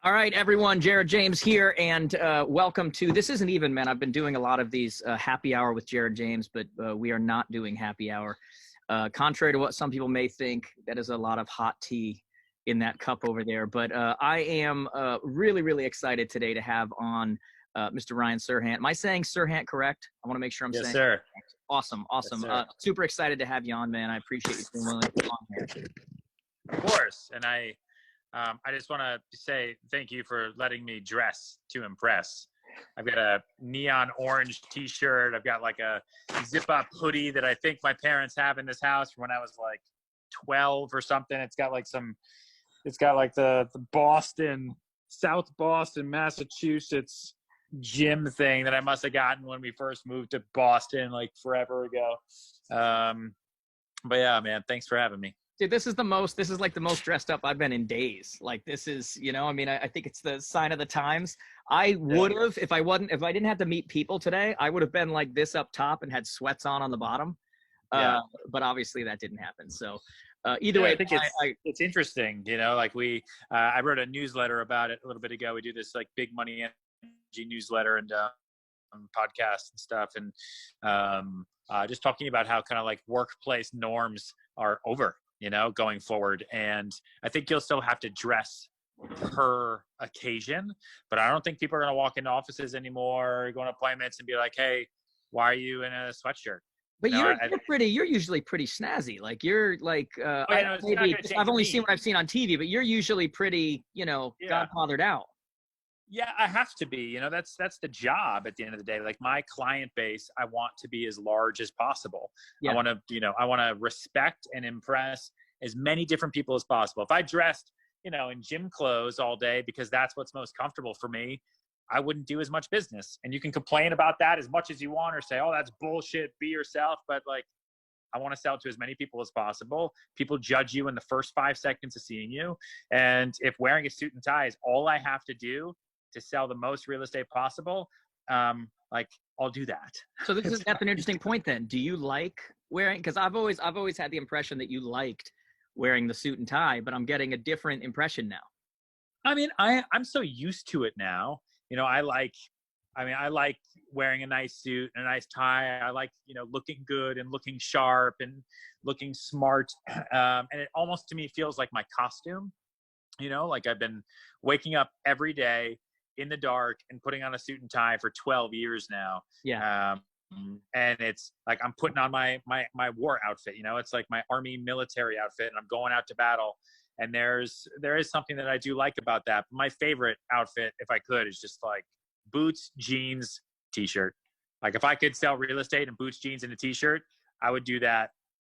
All right, everyone, Jared James here, and welcome to, this isn't even, man, I've been doing a lot of these happy hour with Jared James, but we are not doing happy hour. Contrary to what some people may think, that is a lot of hot tea in that cup over there. But I am really, really excited today to have on Mr. Ryan Serhant. Am I saying Serhant correct? I want to make sure I'm saying Yes, sir. Correct. Awesome. Yes, Super excited to have you on, man. I appreciate you being willing to come on here. of course. And I just want to say thank you for letting me dress to impress. I've got a neon orange T-shirt. I've got like a zip-up hoodie that I think my parents have in this house from when I was like 12 or something. It's got like the Boston, South Boston, Massachusetts gym thing that I must have gotten when we first moved to Boston like forever ago. But yeah, man, thanks for having me. Dude, this is like the most dressed up I've been in days. Like this is, I think it's the sign of the times. I would have, if I didn't have to meet people today, I would have been like this up top and had sweats on the bottom. But obviously that didn't happen. So either way, I think it's interesting, like I wrote a newsletter about it a little bit ago. We do this like big money energy newsletter and podcasts and stuff. And just talking about how kind of like workplace norms are over, going forward. And I think you'll still have to dress per occasion, but I don't think people are going to walk into offices anymore, go on appointments and be like, hey, why are you in a sweatshirt? But you're usually pretty snazzy. Like you're like, I've only seen what I've seen on TV, but you're usually pretty, godfathered out. Yeah, I have to be, that's the job at the end of the day. Like my client base, I want to be as large as possible. Yeah. I want to respect and impress as many different people as possible. If I dressed, in gym clothes all day because that's what's most comfortable for me, I wouldn't do as much business. And you can complain about that as much as you want or say, oh, that's bullshit, be yourself. But like, I want to sell to as many people as possible. People judge you in the first 5 seconds of seeing you. And if wearing a suit and tie is all I have to do to sell the most real estate possible, I'll do that. So that's an interesting point then. Do you like wearing, because I've always had the impression that you liked wearing the suit and tie, but I'm getting a different impression now. I mean, I'm so used to it now. I like wearing a nice suit and a nice tie. I like, looking good and looking sharp and looking smart. And it almost to me feels like my costume, like I've been waking up every day in the dark and putting on a suit and tie for 12 years now. Yeah. And it's like I'm putting on my war outfit, it's like my army military outfit, and I'm going out to battle. And there is something that I do like about that. My favorite outfit, if I could, is just like boots, jeans, t-shirt. Like if I could sell real estate in boots, jeans, and a t-shirt, I would do that.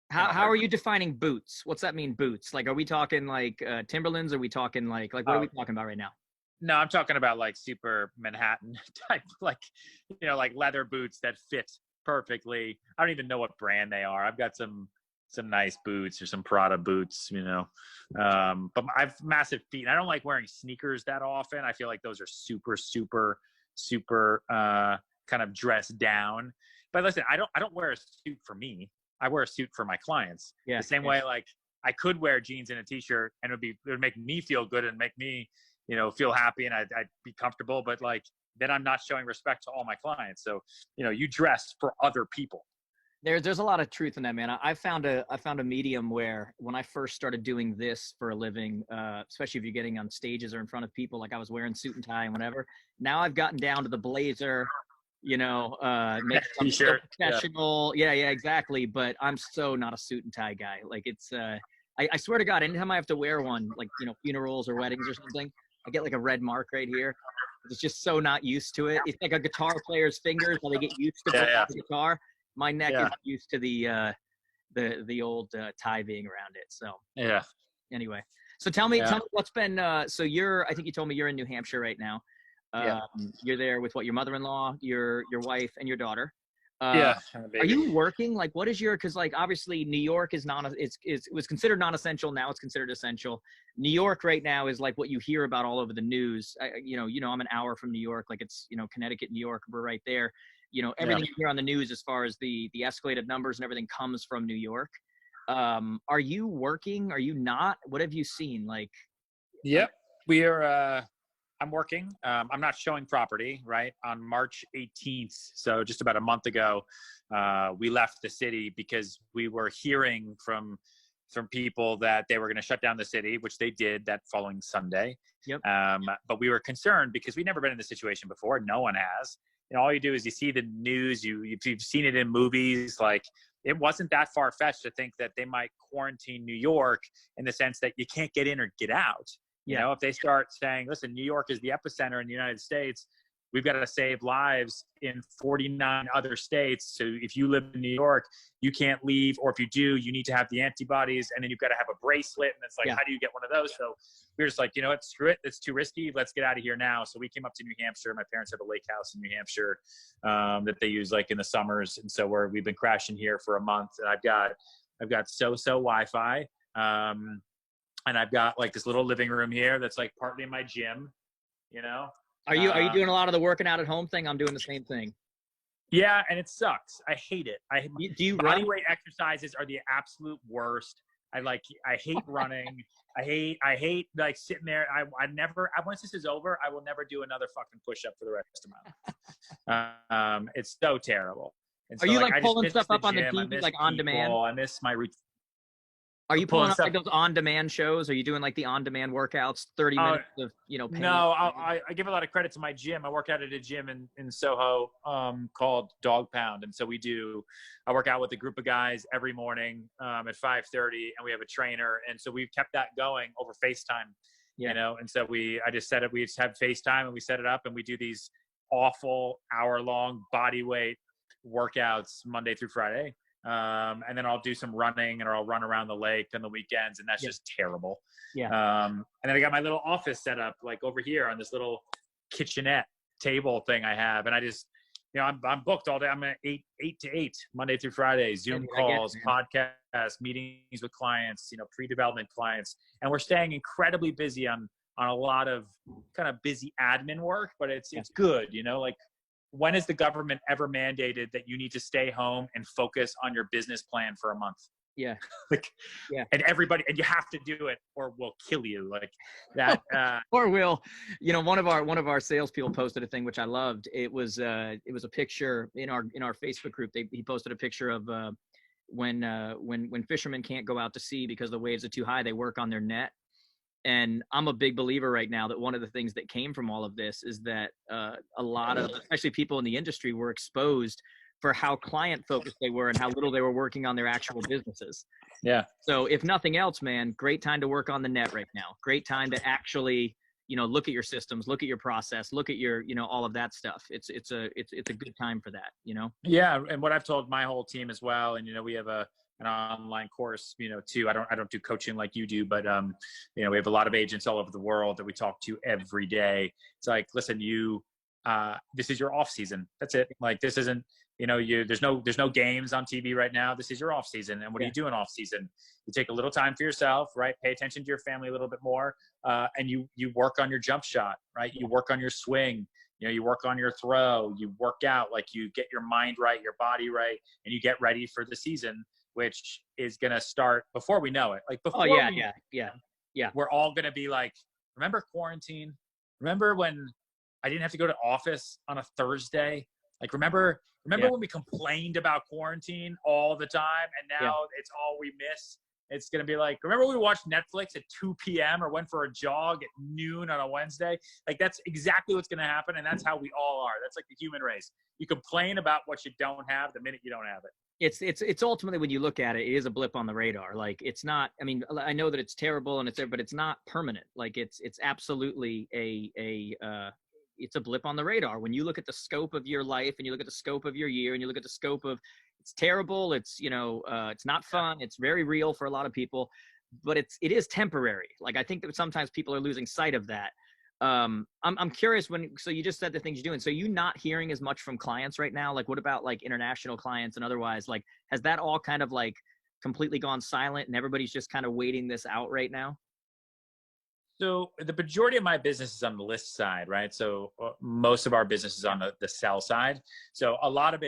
How are you defining boots? What's that mean, boots? Like, are we talking like Timberlands? Are we talking like what are we talking about right now? No, I'm talking about like super Manhattan type, like, like leather boots that fit perfectly. I don't even know what brand they are. I've got some nice boots or some Prada boots, but I have massive feet. And I don't like wearing sneakers that often. I feel like those are super, super, super kind of dressed down. But listen, I don't wear a suit for me. I wear a suit for my clients. Yeah. The same way, like I could wear jeans and a t-shirt and it would make me feel good and make me, feel happy, and I'd be comfortable, but like, then I'm not showing respect to all my clients. So, you dress for other people. There's a lot of truth in that, man. I found a medium where when I first started doing this for a living, especially if you're getting on stages or in front of people, like I was wearing suit and tie and whatever. Now I've gotten down to the blazer, make t-shirt professional. Yeah, exactly. But I'm so not a suit and tie guy. Like it's, I swear to God, anytime I have to wear one, like, funerals or weddings or something, I get like a red mark right here. It's just so not used to it. It's like a guitar player's fingers, how they get used to the guitar. My neck is used to the old tie being around it. So anyway, so tell me what's been. So I think you told me you're in New Hampshire right now. You're there with your mother-in-law, your wife, and your daughter. Are you working? Like, what is because like obviously New York is it was considered non-essential. Now it's considered essential. New York right now is like what you hear about all over the news. I'm an hour from New York. Like it's Connecticut, New York. We're right there. Everything you hear on the news as far as the escalated numbers and everything comes from New York. Are you working? Are you not? What have you seen? Like, yep, we are. I'm working. I'm not showing property, right? On March 18th, so just about a month ago, we left the city because we were hearing from people that they were going to shut down the city, which they did that following Sunday. Yep. But we were concerned because we've never been in this situation before. No one has. And all you do is you see the news. You've seen it in movies. Like, it wasn't that far-fetched to think that they might quarantine New York in the sense that you can't get in or get out. You know, if they start saying, listen, New York is the epicenter in the United States, we've got to save lives in 49 other states. So if you live in New York, you can't leave. Or if you do, you need to have the antibodies, and then you've got to have a bracelet. And it's like, how do you get one of those? So we were just like, you know what, screw it. It's too risky. Let's get out of here now. So we came up to New Hampshire. My parents have a lake house in New Hampshire that they use like in the summers. And so we've been crashing here for a month, and I've got so Wi-Fi. And I've got like this little living room here that's like partly my gym, you know? Are you doing a lot of the working out at home thing? I'm doing the same thing. Yeah, and it sucks. I hate it. Do you run? Bodyweight exercises are the absolute worst. I hate running. I hate like sitting there. Once this is over, I will never do another fucking push-up for the rest of my life. It's so terrible. And so, are you like pulling stuff up on the TV, like on demand? I miss my routine. Are you pulling up like those on-demand shows? Are you doing like the on-demand workouts, 30 minutes of, pain? No, I give a lot of credit to my gym. I work out at a gym in Soho called Dog Pound. And so I work out with a group of guys every morning at 5:30, and we have a trainer. And so we've kept that going over FaceTime, you know? And so we just have FaceTime, and we set it up, and we do these awful hour-long body weight workouts Monday through Friday. And then I'll do some running, or I'll run around the lake on the weekends, and that's just terrible. And then I got my little office set up like over here on this little kitchenette table thing I have. And I just, I'm booked all day. I'm at 8 to 8, Monday through Friday, Zoom calls, podcasts, meetings with clients, pre-development clients. And we're staying incredibly busy on a lot of kind of busy admin work, but it's good, like, when has the government ever mandated that you need to stay home and focus on your business plan for a month? Yeah. And you have to do it or we'll kill you, like that. Or we'll, one of our salespeople posted a thing, which I loved. It was a picture in our Facebook group. He posted a picture of when fishermen can't go out to sea because the waves are too high, they work on their net. And I'm a big believer right now that one of the things that came from all of this is that a lot of, especially people in the industry, were exposed for how client focused they were and how little they were working on their actual businesses. Yeah. So if nothing else, man, great time to work on the net right now. Great time to actually, look at your systems, look at your process, look at your, all of that stuff. It's a good time for that, Yeah. And what I've told my whole team as well, and, we have an online course, too. I don't do coaching like you do, but, we have a lot of agents all over the world that we talk to every day. It's like, listen, this is your off season. That's it. Like, this isn't, there's no games on TV right now. This is your off season. And what are you doing off season? You take a little time for yourself, right? Pay attention to your family a little bit more. And you work on your jump shot, right? You work on your swing. You work on your throw, you work out, like you get your mind right, your body right, and you get ready for the season, which is going to start before we know it. Like before we're all going to be like, remember quarantine? Remember when I didn't have to go to office on a Thursday? Like, remember when we complained about quarantine all the time, and now it's all we miss? It's going to be like, remember when we watched Netflix at 2 p.m. or went for a jog at noon on a Wednesday? Like, that's exactly what's going to happen, and that's how we all are. That's like the human race. You complain about what you don't have the minute you don't have it. It's ultimately, when you look at it, it is a blip on the radar. Like, it's not, I mean, I know that it's terrible and it's there, but it's not permanent. Like, it's absolutely it's a blip on the radar. When you look at the scope of your life and you look at the scope of your year and you look at the scope of, it's terrible. It's, it's not fun. It's very real for a lot of people, but it is temporary. Like, I think that sometimes people are losing sight of that. I'm curious, so you just said the things you're doing. So you not hearing as much from clients right now? Like, what about like international clients and otherwise? Like, has that all kind of like completely gone silent and everybody's just kind of waiting this out right now? So the majority of my business is on the list side, right? So most of our business is on the sell side. So a lot of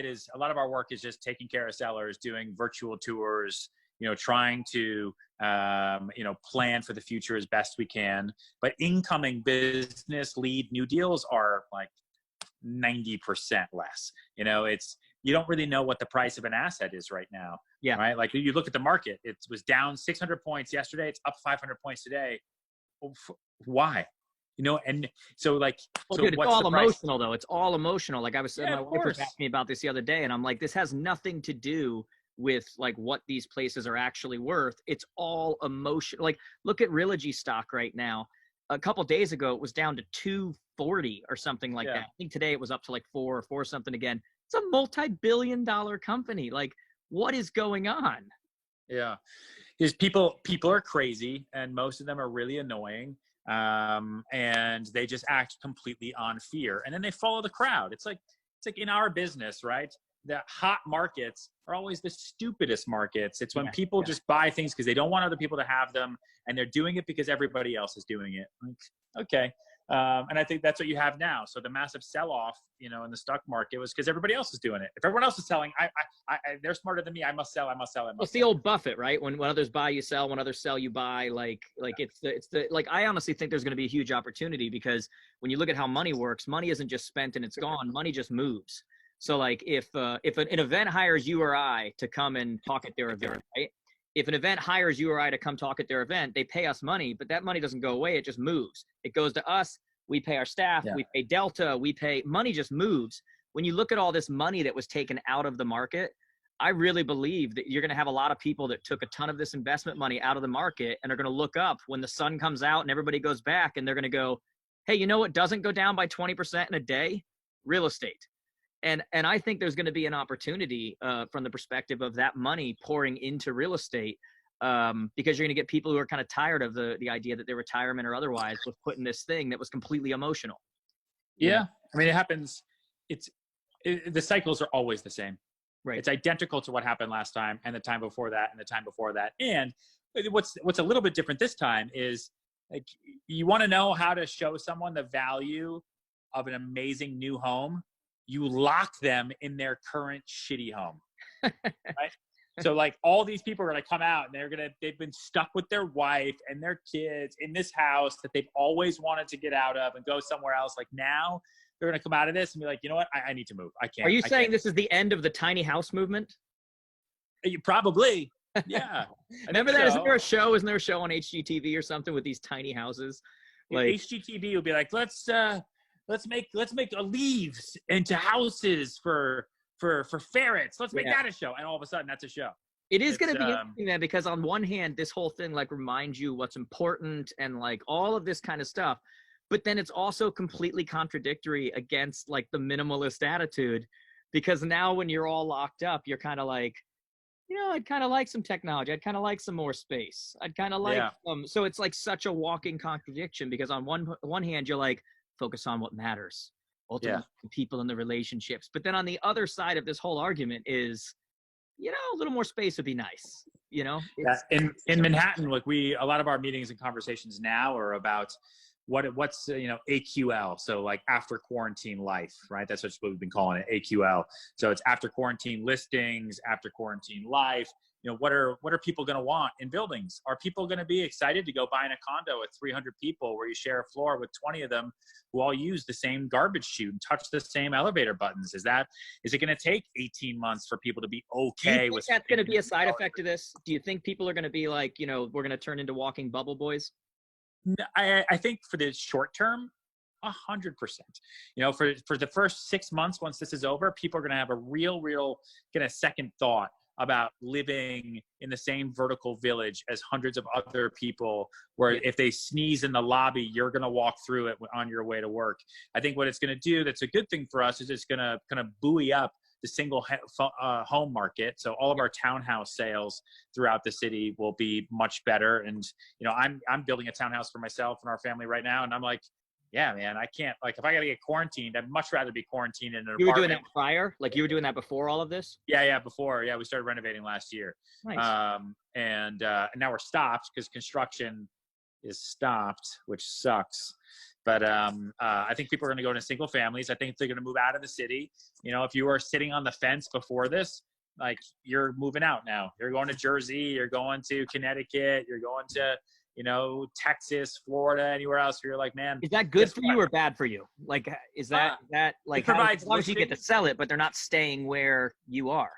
our work is just taking care of sellers, doing virtual tours, trying to, plan for the future as best we can. But incoming business lead new deals are like 90% less. You don't really know what the price of an asset is right now. Yeah. Right. Like you look at the market, it was down 600 points yesterday. It's up 500 points today. Why? And so like, well, so dude, it's all emotional though. It's all emotional. Like I was saying, my wife was asking me about this the other day, and I'm like, this has nothing to do with like what these places are actually worth. It's all emotion. Like look at Realogy stock right now. A couple days ago, it was down to 240 or something like that. I think today it was up to like 4 something again. It's a multi-billion-dollar company. Like, what is going on? Yeah, because people are crazy, and most of them are really annoying, and they just act completely on fear, and then they follow the crowd. It's like in our business, right? The hot markets are always the stupidest markets. It's when people just buy things because they don't want other people to have them, and they're doing it because everybody else is doing it. Like, okay. And I think that's what you have now. So the massive sell-off, in the stock market was because everybody else is doing it. If everyone else is selling, they're smarter than me. I must sell. It's the old Buffett, right? When others buy, you sell. When others sell, you buy. Like it's the like. I honestly think there's going to be a huge opportunity because when you look at how money works, money isn't just spent and it's gone. Money just moves. So like if an event hires you or I to come and talk at their event, right? If an event hires you or I to come talk at their event, they pay us money, but that money doesn't go away. It just moves. It goes to us. We pay our staff. We pay Delta. Money just moves. When you look at all this money that was taken out of the market, I really believe that you're going to have a lot of people that took a ton of this investment money out of the market and are going to look up when the sun comes out and everybody goes back and they're going to go, hey, you know what doesn't go down by 20% in a day? Real estate. And I think there's going to be an opportunity from the perspective of that money pouring into real estate because you're going to get people who are kind of tired of the idea that their retirement or otherwise was put in this thing that was completely emotional. Yeah. I mean, it happens. The cycles are always the same. Right. It's identical to what happened last time and the time before that and the time before that. And what's a little bit different this time is like, you want to know how to show someone the value of an amazing new home. You lock them in their current shitty home, right? So like all these people are going to come out and they've been stuck with their wife and their kids in this house that they've always wanted to get out of and go somewhere else. Like now they're going to come out of this and be like, you know what? I need to move. I can't. Are you saying this is the end of the tiny house movement? Probably. Yeah. Remember that? So. Isn't there a show on HGTV or something with these tiny houses? Like HGTV will be like, let's make leaves into houses for ferrets. Let's make that a show. And all of a sudden that's a show. It is going to be interesting, man, because on one hand, this whole thing like reminds you what's important and like all of this kind of stuff. But then it's also completely contradictory against like the minimalist attitude, because now when you're all locked up, you're kind of like, I'd kind of like some technology. I'd kind of like some more space. I'd kind of like so it's like such a walking contradiction because on one hand, you're like, focus on what matters, ultimately the people and the relationships. But then on the other side of this whole argument is, a little more space would be nice. In Manhattan, like a lot of our meetings and conversations now are about what's AQL. So like after quarantine life, right? That's what we've been calling it, AQL. So it's after quarantine listings, after quarantine life. What are people going to want in buildings? Are people going to be excited to go buy in a condo with 300 people where you share a floor with 20 of them who all use the same garbage chute and touch the same elevator buttons? Is it going to take 18 months for people to be okay with that's going to be a side effect of this? Do you think people are going to be like, we're going to turn into walking bubble boys? I think for the short term, 100%. For the first 6 months, once this is over, people are going to have a real kind of second thought about living in the same vertical village as hundreds of other people, where if they sneeze in the lobby, you're going to walk through it on your way to work. I think what it's going to do that's a good thing for us is it's going to kind of buoy up the single home market. So all of our townhouse sales throughout the city will be much better. And, I'm building a townhouse for myself and our family right now. And I'm like, yeah, man, I can't, like, if I got to get quarantined, I'd much rather be quarantined in an apartment. You were doing that prior? Like you were doing that before all of this? Yeah, before. Yeah, we started renovating last year. Nice. And now we're stopped because construction is stopped, which sucks. But I think people are going to go into single families. I think they're going to move out of the city. If you were sitting on the fence before this, like you're moving out now. You're going to Jersey, you're going to Connecticut, you're going to, Texas, Florida, anywhere else where you're like, man. Is that good for you or bad for you? Like, is that like, it provides obviously you get to sell it, but they're not staying where you are.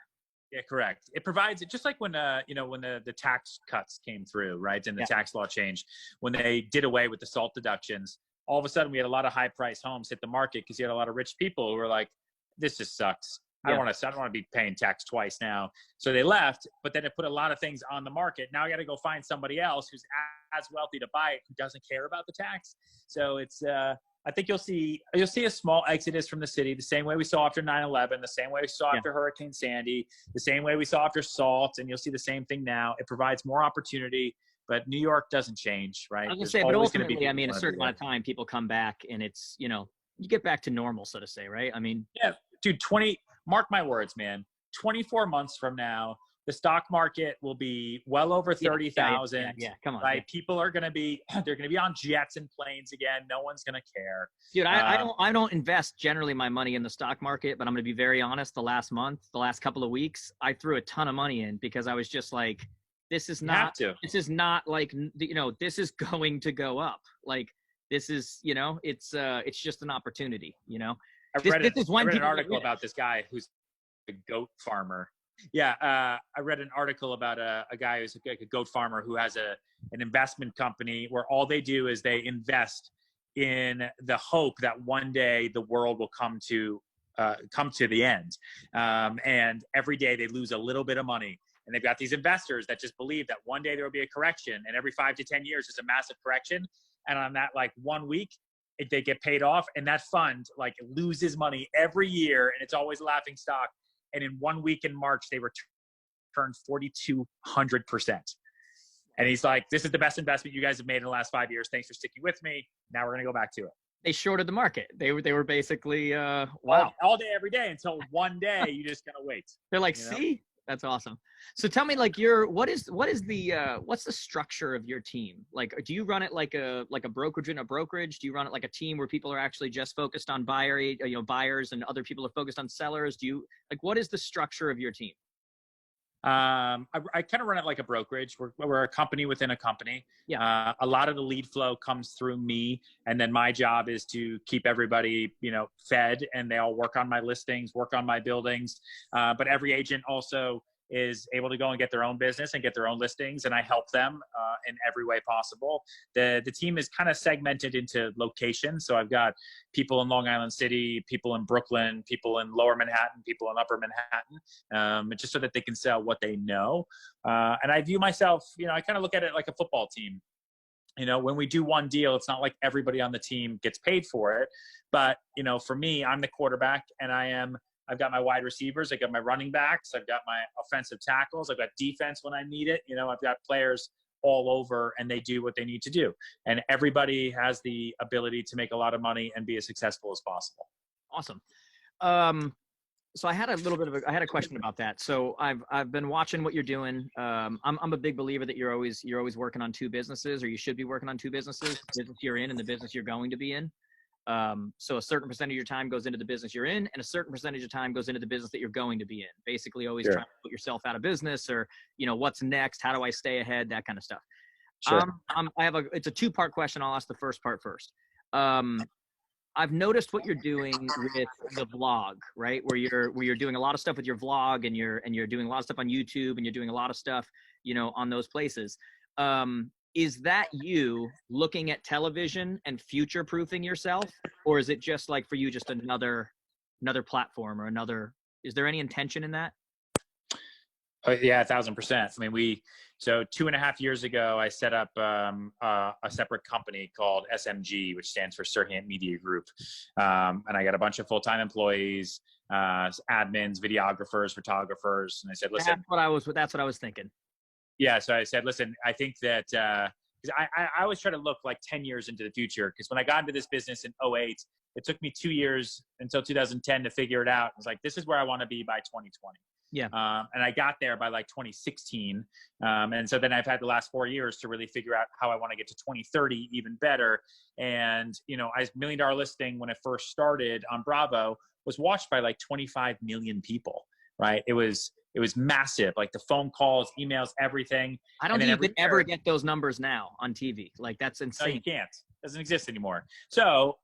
Yeah, correct. It provides, just like when, when the tax cuts came through, right? And the tax law changed, when they did away with the SALT deductions, all of a sudden we had a lot of high priced homes hit the market because you had a lot of rich people who were like, this just sucks. I don't want to be paying tax twice now. So they left, but then it put a lot of things on the market. Now I got to go find somebody else who's as wealthy to buy it, who doesn't care about the tax. So it's, I think you'll see a small exodus from the city, the same way we saw after 9/11, the same way we saw after Hurricane Sandy, the same way we saw after SALT, and you'll see the same thing now. It provides more opportunity, but New York doesn't change, right? I was gonna say, but ultimately, I mean, a certain amount of time, people come back, and it's, you get back to normal, so to say, right? I mean, yeah, dude, mark my words, man. 24 months from now, the stock market will be well over 30,000. Yeah, come on. Right? Yeah. People are going to be, they're going to be on jets and planes again. No one's going to care. Dude, I don't invest generally my money in the stock market, but I'm going to be very honest. The last couple of weeks, I threw a ton of money in because I was just like, this is not like, this is going to go up. Like, this is, it's just an opportunity, I read an article about this guy who's a goat farmer. Yeah, I read an article about a guy who's a goat farmer who has an investment company where all they do is they invest in the hope that one day the world will come to the end. And every day they lose a little bit of money. And they've got these investors that just believe that one day there will be a correction, and every 5 to 10 years there's a massive correction. And on that, like 1 week, they get paid off, and that fund like loses money every year, and it's always laughing stock. And in 1 week in March, they returned 4,200%. And he's like, this is the best investment you guys have made in the last 5 years. Thanks for sticking with me. Now we're going to go back to it. They shorted the market. They were basically, wow. All day, every day, until one day you just got to wait. They're like, see? That's awesome. So tell me, like, what's the structure of your team? Like, do you run it like a brokerage in a brokerage? Do you run it like a team where people are actually just focused on buyers and other people are focused on sellers? What is the structure of your team? I kind of run it like a brokerage. We're a company within a company. Yeah. A lot of the lead flow comes through me, and then my job is to keep everybody, fed, and they all work on my listings, work on my buildings. But every agent also is able to go and get their own business and get their own listings, and I help them in every way possible. The team is kind of segmented into locations. So I've got people in Long Island City, people in Brooklyn, people in Lower Manhattan, people in Upper Manhattan, just so that they can sell what they know. And I view myself, I kind of look at it like a football team. When we do one deal, it's not like everybody on the team gets paid for it. But, for me, I'm the quarterback, and I've got my wide receivers. I've got my running backs. I've got my offensive tackles. I've got defense when I need it. I've got players all over, and they do what they need to do. And everybody has the ability to make a lot of money and be as successful as possible. Awesome. So I had a question about that. So I've been watching what you're doing. I'm a big believer that you're always working on two businesses, or you should be working on two businesses: the business you're in and the business you're going to be in. So a certain percentage of your time goes into the business you're in, and a certain percentage of time goes into the business that you're going to be in. Basically, always trying to put yourself out of business, or what's next, how do I stay ahead, that kind of stuff. Sure. It's a two-part question. I'll ask the first part first. I've noticed what you're doing with the vlog, right? Where you're doing a lot of stuff with your vlog, and you're doing a lot of stuff on YouTube, and you're doing a lot of stuff, on those places. Is that you looking at television and future-proofing yourself, or is it just like for you, just another platform, or is there any intention in that? Yeah, 1,000%. I mean, so 2.5 years ago, I set up a separate company called SMG, which stands for Serhant Media Group. And I got a bunch of full-time employees, admins, videographers, photographers. And I said, listen, that's what I was thinking. Yeah. So I said, listen, I think that, because I always try to look like 10 years into the future. Because when I got into this business in 2008, it took me 2 years until 2010 to figure it out. I was like, this is where I want to be by 2020. Yeah. And I got there by like 2016. And so then I've had the last 4 years to really figure out how I want to get to 2030 even better. And, $1 million listing when it first started on Bravo was watched by like 25 million people. right? It was massive, like the phone calls, emails, everything. I don't think you could ever get those numbers now on TV. Like, that's insane. No, you can't. It doesn't exist anymore. So,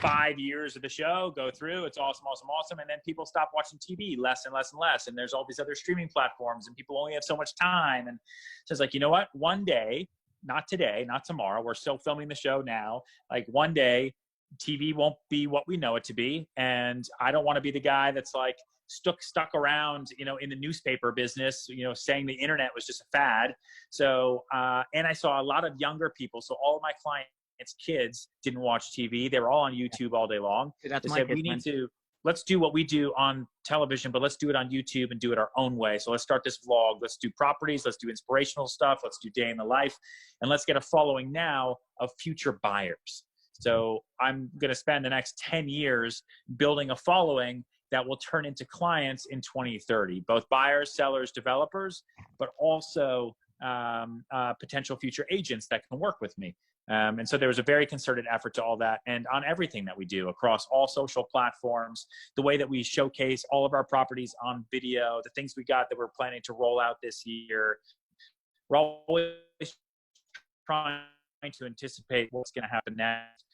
5 years of the show go through. It's awesome, awesome, awesome. And then people stop watching TV less and less and less. And there's all these other streaming platforms and people only have so much time. And so it's like, you know what? One day, not today, not tomorrow. We're still filming the show now. Like one day, TV won't be what we know it to be. And I don't want to be the guy that's like stuck around, in the newspaper business, saying the internet was just a fad. So, and I saw a lot of younger people. So all of my clients' kids didn't watch TV. They were all on YouTube all day long. That's they said, let's do what we do on television, but let's do it on YouTube and do it our own way. So let's start this vlog. Let's do properties. Let's do inspirational stuff. Let's do day in the life. And let's get a following now of future buyers. So I'm going to spend the next 10 years building a following that will turn into clients in 2030, both buyers, sellers, developers, but also potential future agents that can work with me. And so there was a very concerted effort to all that, and on everything that we do across all social platforms, the way that we showcase all of our properties on video, the things we got that we're planning to roll out this year. We're always trying to anticipate what's going to happen next.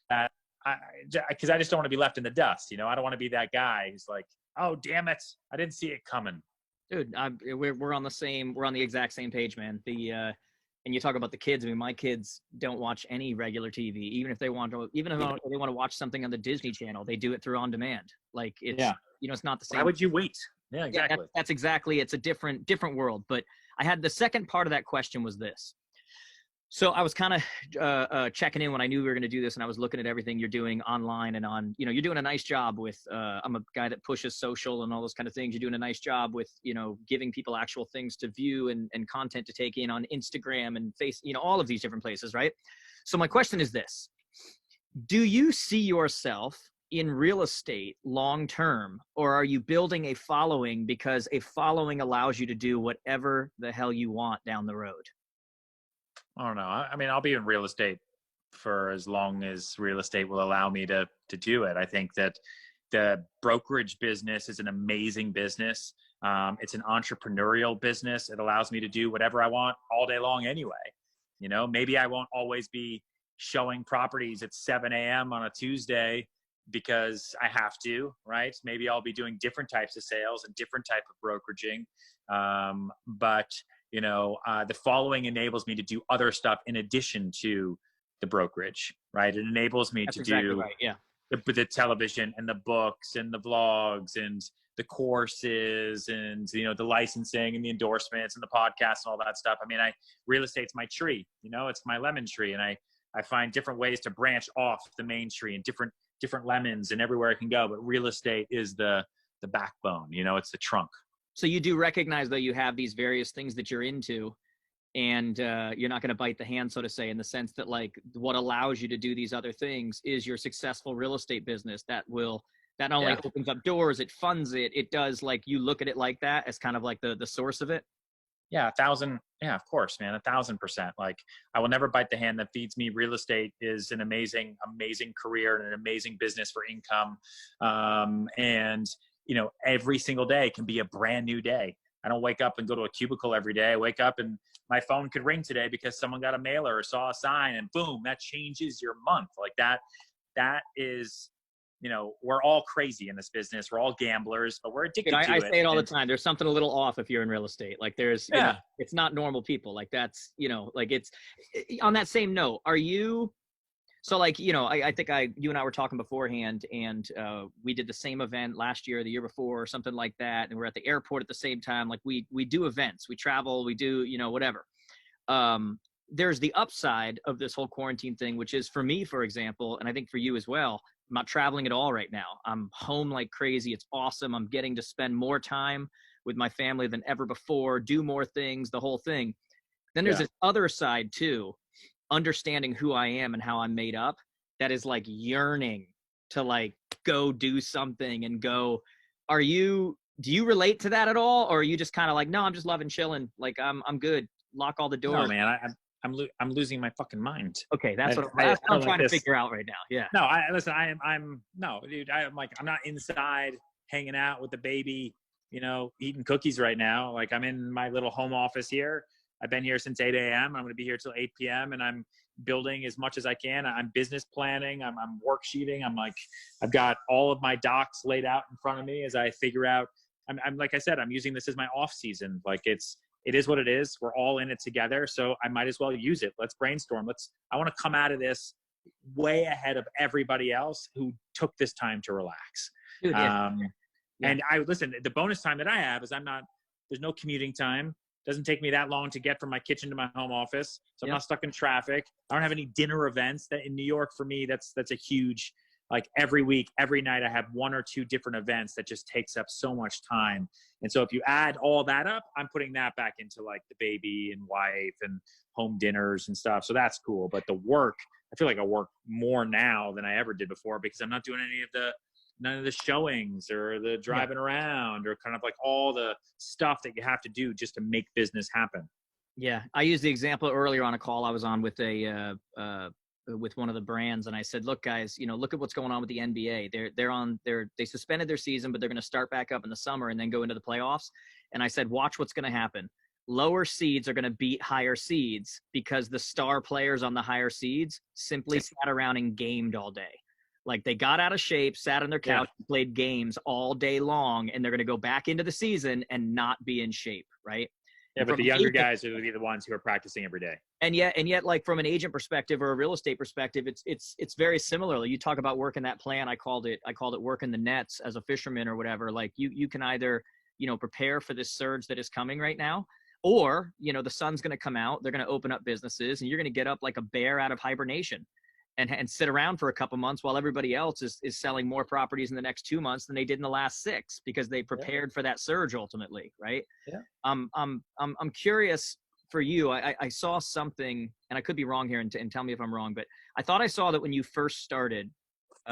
Because I just don't want to be left in the dust. I don't want to be that guy who's like, oh, damn it, I didn't see it coming. Dude, we're on the exact same page, man. And you talk about the kids. I mean, my kids don't watch any regular TV, even if they want to watch something on the Disney Channel, they do it through on demand. Like it's not the same. Why would you wait? Yeah, exactly. Yeah, that's exactly. It's a different world. But I had the second part of that question was this. So I was kind of checking in when I knew we were going to do this, and I was looking at everything you're doing online and on, you're doing a nice job with, I'm a guy that pushes social and all those kind of things. You're doing a nice job with, giving people actual things to view and content to take in on Instagram and all of these different places, right? So my question is this: do you see yourself in real estate long-term, or are you building a following because a following allows you to do whatever the hell you want down the road? I don't know. I mean, I'll be in real estate for as long as real estate will allow me to do it. I think that the brokerage business is an amazing business. It's an entrepreneurial business. It allows me to do whatever I want all day long anyway. Maybe I won't always be showing properties at 7 a.m. on a Tuesday because I have to, right? Maybe I'll be doing different types of sales and different type of brokeraging. But the following enables me to do other stuff in addition to the brokerage, right? It enables me to do the television and the books and the vlogs and the courses and, the licensing and the endorsements and the podcasts and all that stuff. I mean, real estate's my tree, it's my lemon tree. And I find different ways to branch off the main tree and different lemons and everywhere I can go. But real estate is the backbone, it's the trunk. So you do recognize, though, you have these various things that you're into, and you're not going to bite the hand, so to say, in the sense that, like, what allows you to do these other things is your successful real estate business that not only opens up doors, it funds it. It does, like, you look at it like that as kind of like the source of it. Yeah, 1,000. Yeah, of course, man, 1,000%. Like, I will never bite the hand that feeds me. Real estate is an amazing, amazing career and an amazing business for income. And every single day can be a brand new day. I don't wake up and go to a cubicle every day. I wake up and my phone could ring today because someone got a mailer or saw a sign, and boom, that changes your month. Like that is, we're all crazy in this business. We're all gamblers, but we're addicted to it. I say it all the time. There's something a little off if you're in real estate. Like there's, it's not normal people. Like that's, like it's on that same note. Are you, so like, I think you and I were talking beforehand, and we did the same event last year, the year before, or something like that. And we're at the airport at the same time. Like we do events, we travel, we do, whatever. There's the upside of this whole quarantine thing, which is for me, for example, and I think for you as well, I'm not traveling at all right now. I'm home like crazy. It's awesome. I'm getting to spend more time with my family than ever before, do more things, the whole thing. Then there's this other side too, understanding who I am and how I'm made up, that is like yearning to like go do something and go. Do you relate to that at all? Or are you just kind of like, no, I'm just loving chilling. Like I'm good. Lock all the doors. No, man, I'm losing my fucking mind. Okay. That's what I'm trying to figure out right now. Yeah. No, listen, no, dude, I'm not inside hanging out with the baby, eating cookies right now. Like I'm in my little home office here. I've been here since 8 a.m. I'm going to be here till 8 p.m. and I'm building as much as I can. I'm business planning. I'm worksheeting. I've got all of my docs laid out in front of me as I figure out. I'm like I said, I'm using this as my off season. Like it is what it is. We're all in it together. So I might as well use it. Let's brainstorm. I want to come out of this way ahead of everybody else who took this time to relax. Dude, yeah. And listen, the bonus time that I have is there's no commuting time. Doesn't take me that long to get from my kitchen to my home office. So I'm not stuck in traffic. I don't have any dinner events that in New York for me, that's a huge, like every week, every night I have 1 or 2 different events that just takes up so much time. And so if you add all that up, I'm putting that back into like the baby and wife and home dinners and stuff. So that's cool. But the work, I feel like I work more now than I ever did before because I'm not doing none of the showings or the driving around or kind of like all the stuff that you have to do just to make business happen. Yeah. I used the example earlier on a call I was on with with one of the brands. And I said, look guys, look at what's going on with the NBA. They suspended their season, but they're going to start back up in the summer and then go into the playoffs. And I said, watch what's going to happen. Lower seeds are going to beat higher seeds because the star players on the higher seeds simply sat around and gamed all day. Like they got out of shape, sat on their couch, and played games all day long, and they're going to go back into the season and not be in shape, right? Yeah, but the younger guys are going to be the ones who are practicing every day. And yet, like from an agent perspective or a real estate perspective, it's very similar. You talk about working that plan. I called it working the nets as a fisherman or whatever. Like you can either prepare for this surge that is coming right now, or the sun's going to come out. They're going to open up businesses, and you're going to get up like a bear out of hibernation. And sit around for a couple months while everybody else is selling more properties in the next 2 months than they did in the last 6 because they prepared for that surge ultimately, right? Yeah. I'm curious for you. I saw something, and I could be wrong here, and tell me if I'm wrong, but I thought I saw that when you first started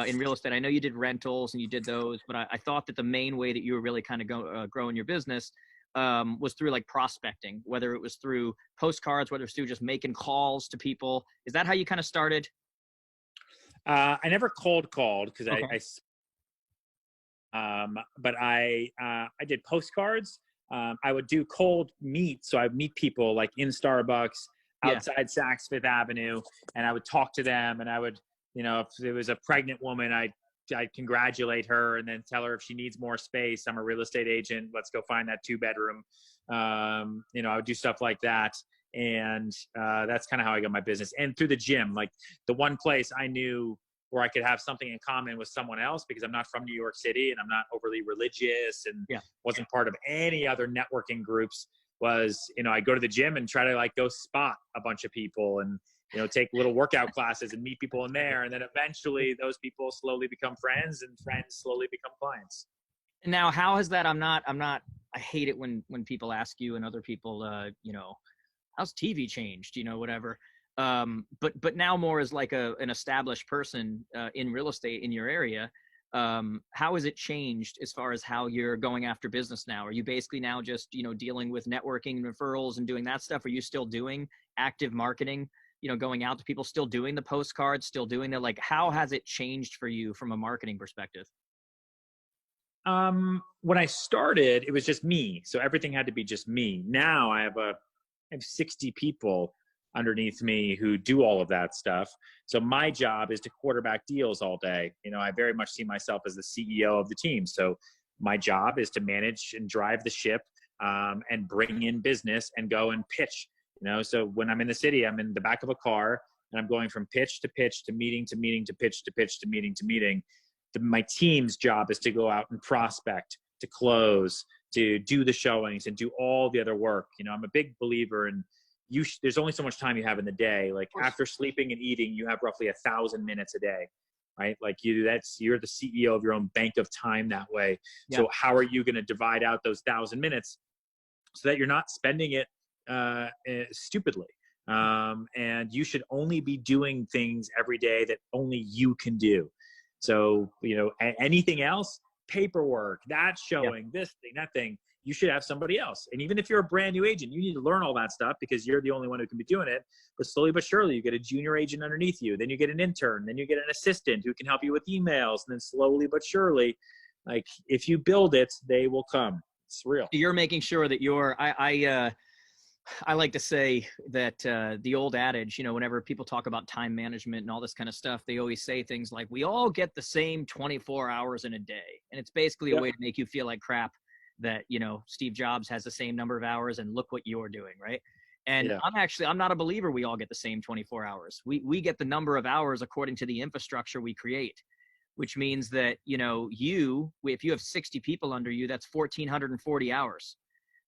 in real estate, I know you did rentals and you did those, but I thought that the main way that you were really kind of growing your business was through like prospecting, whether it was through postcards, whether it's through just making calls to people. Is that how you kind of started? I never cold called because but I did postcards. I would do cold meets. So I'd meet people like in Starbucks outside Saks Fifth Avenue, and I would talk to them, and I would, if there was a pregnant woman, I'd congratulate her and then tell her if she needs more space. I'm a real estate agent. Let's go find that 2-bedroom. I would do stuff like that. And that's kind of how I got my business. And through the gym, like the one place I knew where I could have something in common with someone else, because I'm not from New York City and I'm not overly religious and wasn't part of any other networking groups, was, I go to the gym and try to like go spot a bunch of people and, take little workout classes and meet people in there. And then eventually those people slowly become friends, and friends slowly become clients. Now, how has that, I hate it when people ask you and other people, how's TV changed, whatever. But now more as like an established person in real estate in your area, how has it changed as far as how you're going after business now? Are you basically now just, dealing with networking and referrals and doing that stuff? Are you still doing active marketing, going out to people, still doing the postcards, still doing the, like, how has it changed for you from a marketing perspective? When I started, it was just me. So everything had to be just me. Now I have 60 people underneath me who do all of that stuff. So my job is to quarterback deals all day. I very much see myself as the CEO of the team. So my job is to manage and drive the ship, and bring in business and go and pitch. So when I'm in the city, I'm in the back of a car and I'm going from pitch to pitch to meeting to meeting to pitch to pitch to meeting to meeting. My team's job is to go out and prospect, to close, to do the showings and do all the other work. I'm a big believer in there's only so much time you have in the day. Like after sleeping and eating, you have roughly 1,000 minutes a day, right? Like you're the CEO of your own bank of time that way. Yeah. So how are you going to divide out those 1,000 minutes so that you're not spending it stupidly? And you should only be doing things every day that only you can do. So, anything else, paperwork, that showing, this thing, that thing, you should have somebody else. And even if you're a brand new agent, you need to learn all that stuff because you're the only one who can be doing it. But slowly but surely, you get a junior agent underneath you. Then you get an intern. Then you get an assistant who can help you with emails. And then slowly but surely, like if you build it, they will come. It's real. You're making sure that I like to say that the old adage, whenever people talk about time management and all this kind of stuff, they always say things like, we all get the same 24 hours in a day. And it's basically a way to make you feel like crap that, Steve Jobs has the same number of hours and look what you're doing, right? And I'm not a believer we all get the same 24 hours. We get the number of hours according to the infrastructure we create, which means that, if you have 60 people under you, that's 1,440 hours.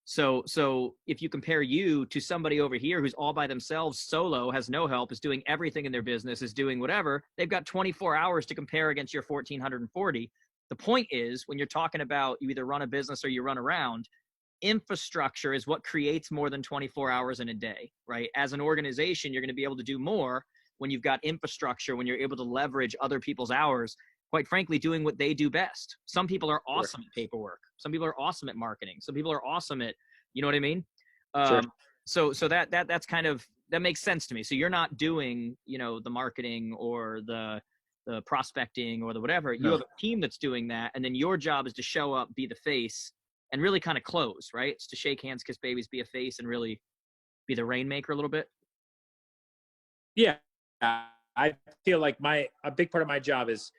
So if you compare you to somebody over here who's all by themselves, solo, has no help, is doing everything in their business, is doing whatever, they've got 24 hours to compare against your 1,440. The point is, when you're talking about you either run a business or you run around, infrastructure is what creates more than 24 hours in a day, right? As an organization, you're going to be able to do more when you've got infrastructure, when you're able to leverage other people's hours, quite frankly, doing what they do best. Some people are awesome at paperwork. Some people are awesome at marketing. Some people are awesome at, you know what I mean? So that's kind of, that makes sense to me. So you're not doing, the marketing or the prospecting or the whatever. You have a team that's doing that. And then your job is to show up, be the face, and really kind of close, right? It's to shake hands, kiss babies, be a face, and really be the rainmaker a little bit. Yeah. I feel like a big part of my job is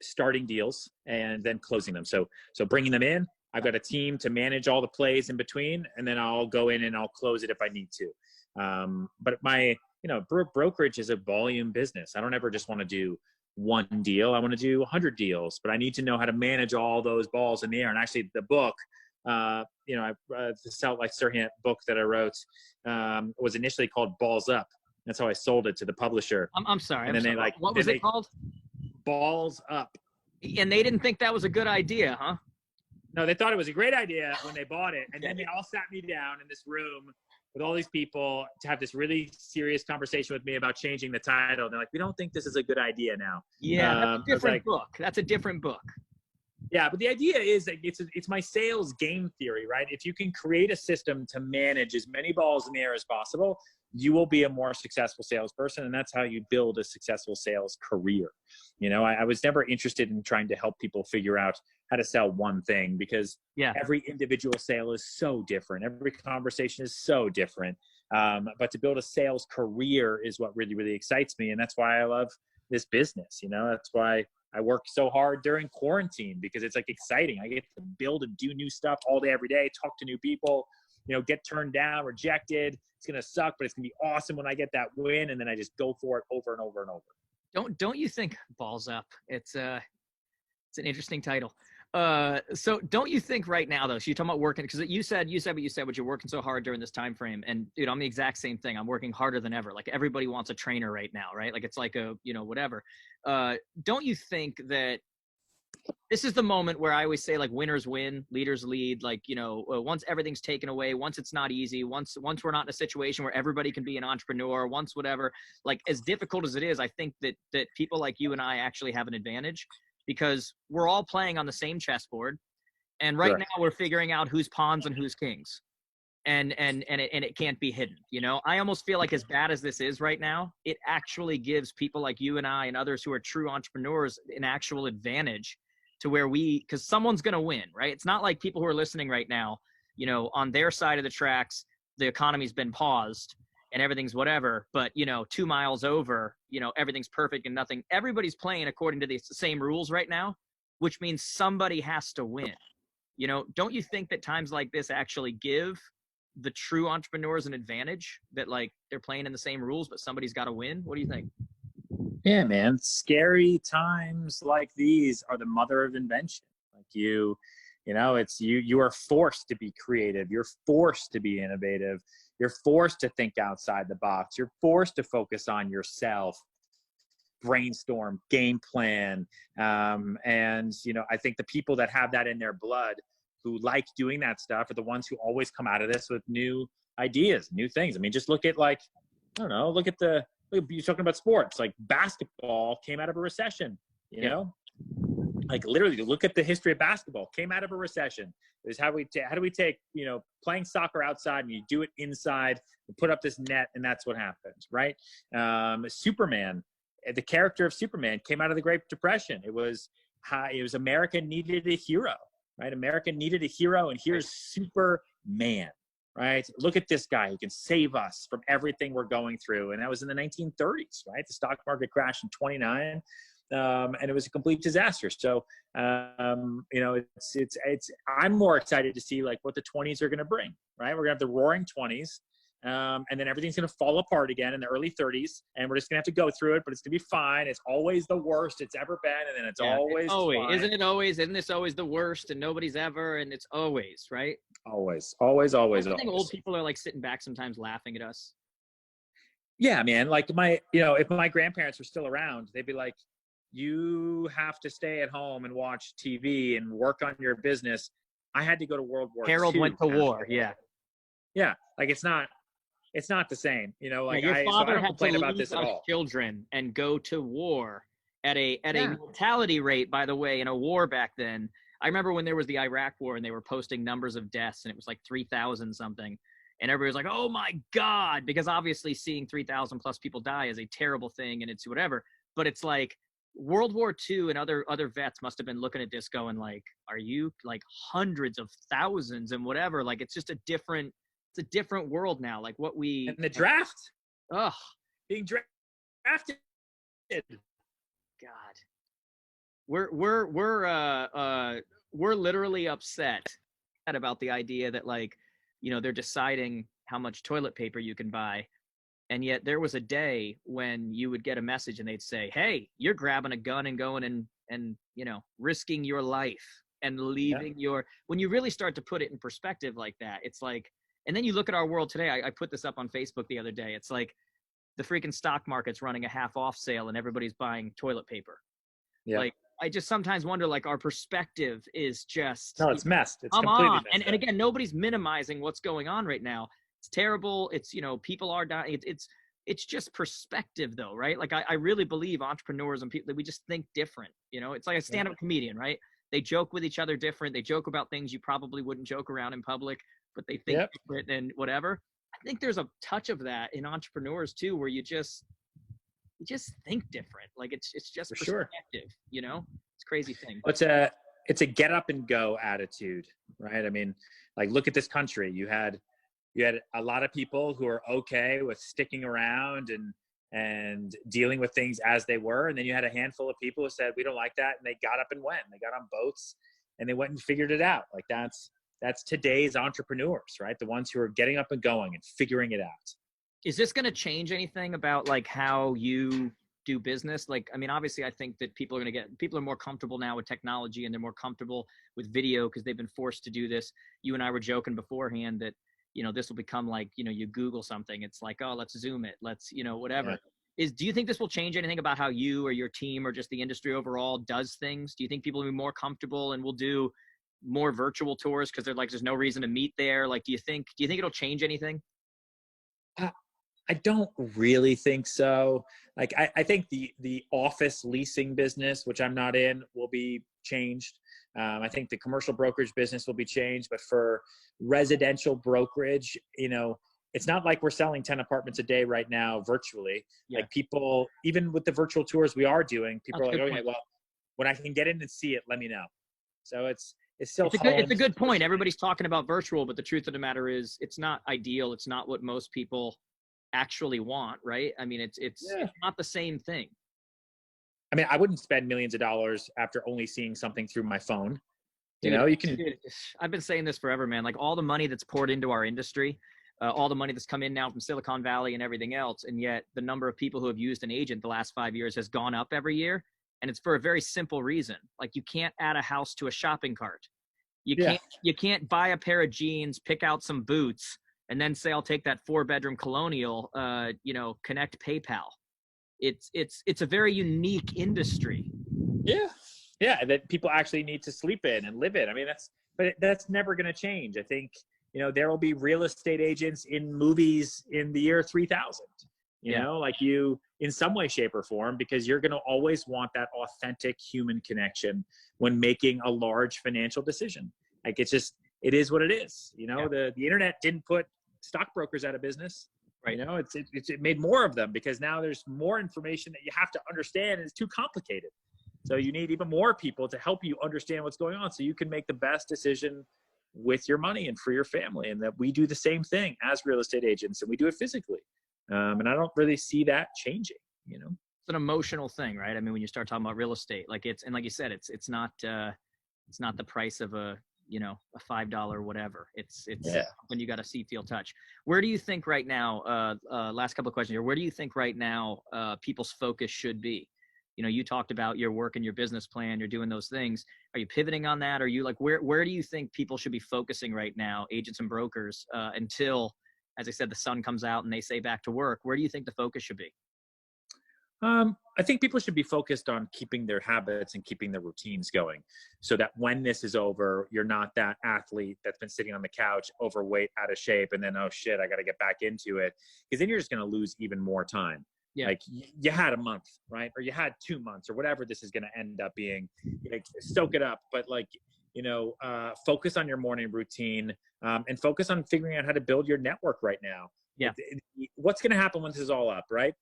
starting deals and then closing them. So bringing them in, I've got a team to manage all the plays in between, and then I'll go in and I'll close it if I need to. But my, brokerage is a volume business. I don't ever just want to do one deal. I want to do 100 deals, but I need to know how to manage all those balls in the air. And actually the book, the Sell Like Serhant book that I wrote was initially called Balls Up. That's how I sold it to the publisher. I'm sorry. And then what was it called? Balls Up. And they didn't think that was a good idea, huh? No, they thought it was a great idea when they bought it. And then they all sat me down in this room with all these people to have this really serious conversation with me about changing the title. And they're like, we don't think this is a good idea now. Yeah, that's a different book. That's a different book. Yeah, but the idea is that it's my sales game theory, right? If you can create a system to manage as many balls in the air as possible, you will be a more successful salesperson. And that's how you build a successful sales career. I was never interested in trying to help people figure out how to sell one thing, because every individual sale is so different. Every conversation is so different. But to build a sales career is what really, really excites me. And that's why I love this business. That's why I work so hard during quarantine, because it's like exciting. I get to build and do new stuff all day, every day, talk to new people, get turned down, rejected. It's going to suck, but it's going to be awesome when I get that win. And then I just go for it over and over and over. Don't you think, Balls Up? It's an interesting title. So don't you think right now, though, so you're talking about working, because you said what you said, but you're working so hard during this time frame. And dude, I'm the exact same thing. I'm working harder than ever. Like, everybody wants a trainer right now, right? Like, it's like a, whatever. Don't you think that this is the moment where I always say, like, winners win, leaders lead? Like, once everything's taken away, once it's not easy, once we're not in a situation where everybody can be an entrepreneur, once whatever, like, as difficult as it is, I think that people like you and I actually have an advantage, because we're all playing on the same chessboard. And right now we're figuring out who's pawns and who's kings. And it can't be hidden. I almost feel like, as bad as this is right now, it actually gives people like you and I and others who are true entrepreneurs an actual advantage, to where because someone's going to win, right? It's not like people who are listening right now, on their side of the tracks, the economy's been paused and everything's whatever, but 2 miles over, everything's perfect and nothing. Everybody's playing according to the same rules right now, which means somebody has to win. Don't you think that times like this actually give the true entrepreneurs an advantage, that, like, they're playing in the same rules, but somebody's got to win? What do you think? Yeah, man. Scary times like these are the mother of invention. Like, it's you are forced to be creative. You're forced to be innovative. You're forced to think outside the box. You're forced to focus on yourself, brainstorm, game plan. And, I think the people that have that in their blood, who like doing that stuff, are the ones who always come out of this with new ideas, new things. I mean, just look at, like, I don't know, you're talking about sports, like basketball came out of a recession, like, literally look at the history of basketball, came out of a recession. Is how do we take, playing soccer outside, and you do it inside and put up this net, and that's what happens. Right. Superman, the character of Superman came out of the Great Depression. It was America needed a hero. right? America needed a hero, and here's Superman, right? Look at this guy who can save us from everything we're going through. And that was in the 1930s, right? The stock market crashed in 29. And it was a complete disaster. So, you know, I'm more excited to see like what the 20s are going to bring, right? We're gonna have the roaring 20s. And then everything's going to fall apart again in the early 30s, and we're just going to have to go through it, but it's going to be fine. It's always the worst it's ever been, and then it's always fine. Isn't it always? Isn't this always the worst, and nobody's ever, and it's always, right? Always. I think old people are like sitting back sometimes laughing at us. Yeah, man. Like if my grandparents were still around, they'd be like, you have to stay at home and watch TV and work on your business. I had to go to World War II. Harold went to war. Yeah. Yeah. Like it's not the same, you know, like your father I don't had complain to about leave this at us all. children and go to war at a mortality rate, by the way, in a war back then. I remember when there was the Iraq war and they were posting numbers of deaths and it was like 3,000 something. And everybody was like, oh my God, because obviously seeing 3,000 plus people die is a terrible thing and it's whatever. But it's like World War II and other vets must have been looking at this going like, are you like hundreds of thousands and whatever? Like it's just a different world now. Like what we and the draft. Ugh. Being drafted. God. We're literally upset about the idea that like, you know, they're deciding how much toilet paper you can buy. And yet there was a day when you would get a message and they'd say, hey, you're grabbing a gun and going and you know, risking your life and leaving when you really start to put it in perspective like that, it's like, and then you look at our world today. I put this up on Facebook the other day. It's like the freaking stock market's running a half off sale and everybody's buying toilet paper. Yeah. Like, I just sometimes wonder, like, our perspective is just... No, it's messed. It's completely messed. And again, nobody's minimizing what's going on right now. It's terrible. It's, you know, people are dying. It's just perspective, though, right? Like, I really believe entrepreneurs and people, we just think different. You know, it's like a stand-up comedian, right? They joke with each other different. They joke about things you probably wouldn't joke around in public, but they think different and whatever. I think there's a touch of that in entrepreneurs, too, where you just think different. Like it's just for perspective, you know, it's a crazy thing. It's a get up and go attitude, right? I mean, like, look at this country. You had a lot of people who are okay with sticking around and dealing with things as they were. And then you had a handful of people who said, we don't like that. And they got up and went, and they got on boats and they went and figured it out. Like that's today's entrepreneurs, right? The ones who are getting up and going and figuring it out. Is this going to change anything about like how you do business? Like, I mean, obviously I think that people are more comfortable now with technology and they're more comfortable with video because they've been forced to do this. You and I were joking beforehand that, you know, this will become like, you know, you Google something. It's like, oh, let's Zoom it. Let's, you know, whatever. Yeah. Do you think this will change anything about how you or your team or just the industry overall does things? Do you think people will be more comfortable and will do more virtual tours because they're like, there's no reason to meet there? Like, do you think it'll change anything? I don't really think so. Like, I think the office leasing business, which I'm not in, will be changed. I think the commercial brokerage business will be changed, but for residential brokerage, you know, it's not like we're selling 10 apartments a day right now virtually. Yeah. Like people, even with the virtual tours we are doing, people are like, okay, well, when I can get in and see it, let me know. So it's still it's a good point. Everybody's talking about virtual, but the truth of the matter is it's not ideal. It's not what most people actually want, right? I mean, it's not the same thing. I mean, I wouldn't spend millions of dollars after only seeing something through my phone. You know, you can. Dude, I've been saying this forever, man. Like all the money that's poured into our industry, all the money that's come in now from Silicon Valley and everything else, and yet the number of people who have used an agent the last 5 years has gone up every year, and it's for a very simple reason. Like you can't add a house to a shopping cart. You can't buy a pair of jeans, pick out some boots, and then say, I'll take that 4-bedroom colonial, connect PayPal. It's a very unique industry. Yeah. Yeah. That people actually need to sleep in and live in. I mean, that's never going to change. I think, you know, there will be real estate agents in movies in the year 3000, you know, like you in some way, shape or form, because you're going to always want that authentic human connection when making a large financial decision. Like it is what it is. You know, the internet didn't put stockbrokers out of business, right? You know, it made more of them because now there's more information that you have to understand and it's too complicated. So you need even more people to help you understand what's going on so you can make the best decision with your money and for your family. And that we do the same thing as real estate agents, and we do it physically. And I don't really see that changing, you know? It's an emotional thing, right? I mean, when you start talking about real estate, like and like you said, it's not the price of a $5 whatever. It's when you got to see, feel, touch. Where do you think right now, last couple of questions here, where do you think right now people's focus should be? You talked about your work and your business plan, you're doing those things. Are you pivoting on that? Are you like, where do you think people should be focusing right now, agents and brokers, until, as I said, the sun comes out and they say back to work? Where do you think the focus should be? I think people should be focused on keeping their habits and keeping their routines going, so that when this is over, you're not that athlete that's been sitting on the couch, overweight, out of shape, and then, oh shit, I got to get back into it. Because then you're just going to lose even more time. Yeah. Like you had a month, right? Or you had 2 months, or whatever this is going to end up being. Like, soak it up, but focus on your morning routine, and focus on figuring out how to build your network right now. Yeah. What's going to happen when this is all up, right?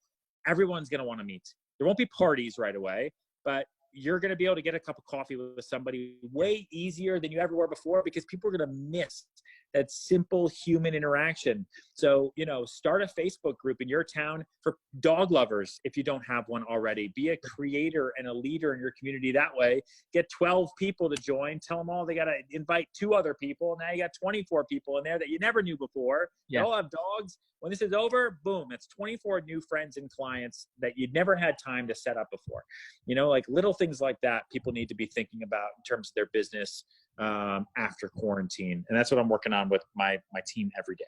Everyone's going to want to meet. There won't be parties right away, but you're going to be able to get a cup of coffee with somebody way easier than you ever were before, because people are going to miss that simple human interaction. So, start a Facebook group in your town for dog lovers if you don't have one already. Be a creator and a leader in your community that way. Get 12 people to join. Tell them all they got to invite 2 other people. Now you got 24 people in there that you never knew before. Yeah. They all have dogs. When this is over, boom, it's 24 new friends and clients that you'd never had time to set up before. Like little things like that, people need to be thinking about in terms of their business after quarantine. And that's what I'm working on with my team every day.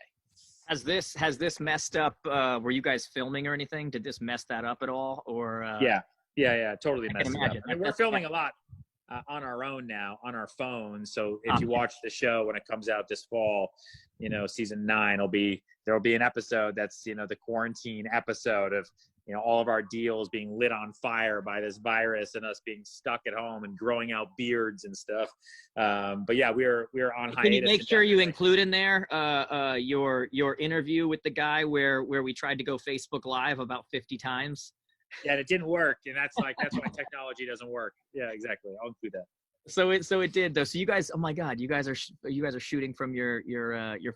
Has this messed up, were you guys filming or anything? Did this mess that up at all? Or Yeah, totally messed it up. I mean, we're filming a lot on our own now, on our phones. So if you watch the show when it comes out this fall, season 9 there'll be an episode that's, the quarantine episode of, all of our deals being lit on fire by this virus and us being stuck at home and growing out beards and stuff. But yeah, we're on hiatus. Can you make sure you include in there your interview with the guy where we tried to go Facebook Live about 50 times? Yeah, and it didn't work, and that's why technology doesn't work. Yeah, exactly. I'll include that. So it did though. So you guys, oh my God, you guys are shooting from your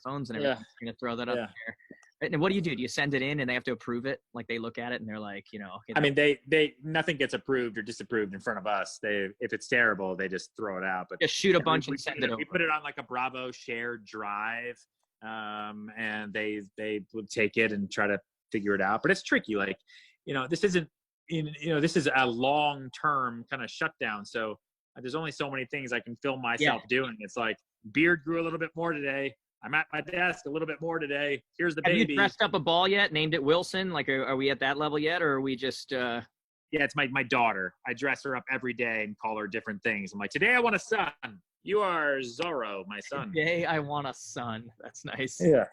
phones and everything. You're gonna throw that up there. And what do? Do you send it in and they have to approve it? Like they look at it and they're like, okay, I mean, they nothing gets approved or disapproved in front of us. If it's terrible, they just throw it out. But just shoot a bunch and send it over. We put it on like a Bravo shared drive, and they would take it and try to figure it out. But it's tricky. Like, this isn't, this is a long-term kind of shutdown. So there's only so many things I can film myself doing. It's like beard grew a little bit more today. I'm at my desk a little bit more today. Here's the baby. Have you dressed up a ball yet? Named it Wilson? Like, are we at that level yet? Or are we just... Yeah, it's my daughter. I dress her up every day and call her different things. I'm like, today I want a son. You are Zorro, my son. Today I want a son. That's nice. Yeah.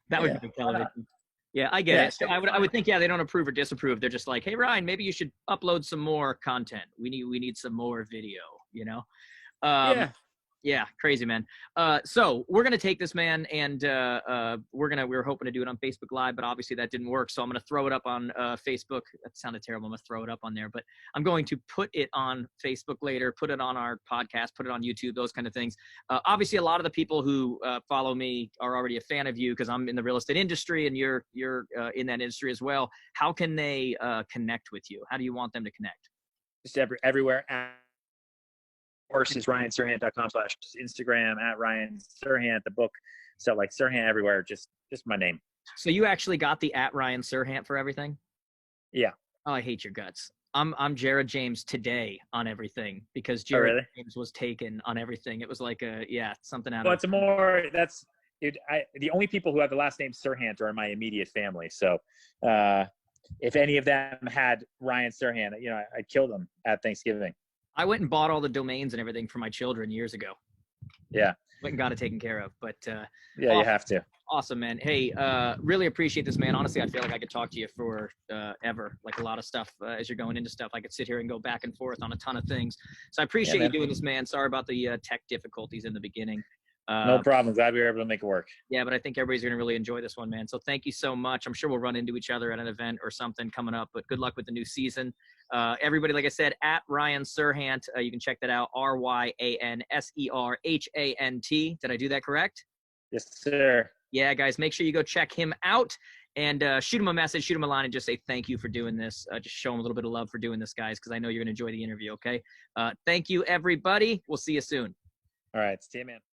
That would be television. Yeah, I get it. So I would think, they don't approve or disapprove. They're just like, hey, Ryan, maybe you should upload some more content. We need some more video, Yeah, crazy, man. So we're gonna take this, man, and we were hoping to do it on Facebook Live, but obviously that didn't work. So I'm gonna throw it up on Facebook. That sounded terrible. I'm gonna throw it up on there, but I'm going to put it on Facebook later, put it on our podcast, put it on YouTube, those kind of things. Obviously, a lot of the people who follow me are already a fan of you because I'm in the real estate industry and you're in that industry as well. How can they connect with you? How do you want them to connect? Just everywhere. Course is RyanSerhant.com/Instagram @RyanSerhant, the book. So like Serhant everywhere, just my name. So you actually got the @RyanSerhant for everything? Yeah. Oh, I hate your guts. I'm Jared James today on everything because Jared James was taken on everything. It was like something out of. Well, it's more that's it. The only people who have the last name Serhant are in my immediate family. So if any of them had Ryan Serhant, I'd kill them at Thanksgiving. I went and bought all the domains and everything for my children years ago. Yeah. Went and got it taken care of. But awesome. You have to. Awesome, man. Hey, really appreciate this, man. Honestly, I feel like I could talk to you for ever. Like a lot of stuff as you're going into stuff. I could sit here and go back and forth on a ton of things. So I appreciate you doing this, man. Sorry about the tech difficulties in the beginning. No problem. Glad we were able to make it work. Yeah, but I think everybody's going to really enjoy this one, man. So thank you so much. I'm sure we'll run into each other at an event or something coming up, but good luck with the new season. Everybody, like I said, at Ryan Serhant. You can check that out. RyanSerhant. Did I do that correct? Yes, sir. Yeah, guys, make sure you go check him out and shoot him a message, shoot him a line, and just say thank you for doing this. Just show him a little bit of love for doing this, guys, because I know you're going to enjoy the interview, okay? Thank you, everybody. We'll see you soon. All right. See you, man.